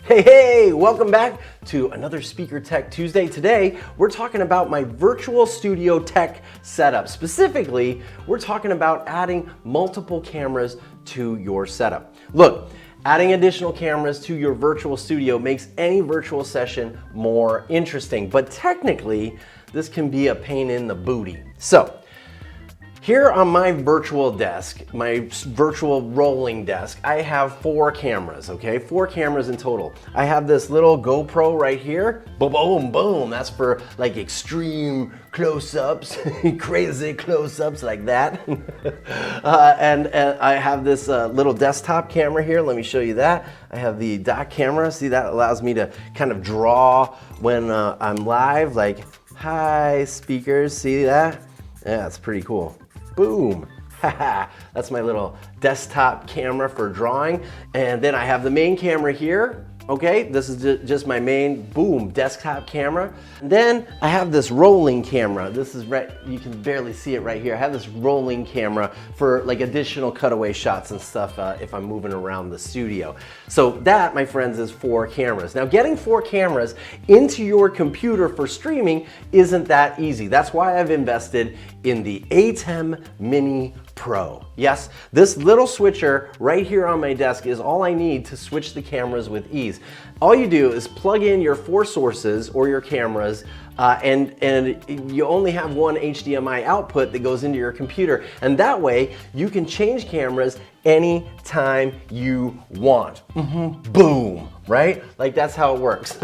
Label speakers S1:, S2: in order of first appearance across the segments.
S1: Hey, welcome back to another Speaker Tech Tuesday. Today, we're talking about my virtual studio tech setup. Specifically, we're talking about adding multiple cameras to your setup. Look, adding additional cameras to your virtual studio makes any virtual session more interesting, but technically, this can be a pain in the booty. So, here on my virtual desk, my virtual rolling desk, I have 4 cameras, okay? 4 cameras in total. I have this little GoPro right here. Boom, boom, boom. That's for like extreme close-ups, crazy close-ups like that. and I have this little desktop camera here. Let me show you that. I have the dock camera. See, that allows me to kind of draw when I'm live, like, hi, speakers. See that? Yeah, it's pretty cool. Boom. That's my little desktop camera for drawing. And then I have the main camera here. Okay, this is just my main, boom, desktop camera. And then I have this rolling camera. This is right, you can barely see it right here. I have this rolling camera for like additional cutaway shots and stuff if I'm moving around the studio. So that, my friends, is 4 cameras. Now, getting 4 cameras into your computer for streaming isn't that easy. That's why I've invested in the ATEM Mini Pro. Yes, this little switcher right here on my desk is all I need to switch the cameras with ease. All you do is plug in your 4 sources or your cameras and you only have one HDMI output that goes into your computer, and that way you can change cameras anytime you want. Boom, right? Like that's how it works.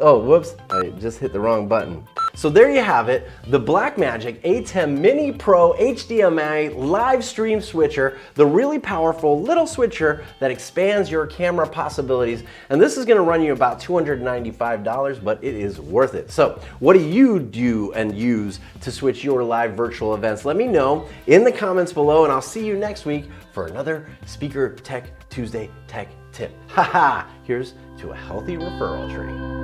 S1: Oh, whoops, I just hit the wrong button. So there you have it, the Blackmagic ATEM Mini Pro HDMI live stream switcher, the really powerful little switcher that expands your camera possibilities. And this is gonna run you about $295, but it is worth it. So what do you do and use to switch your live virtual events? Let me know in the comments below, and I'll see you next week for another Speaker Tech Tuesday tech tip. Here's to a healthy referral tree.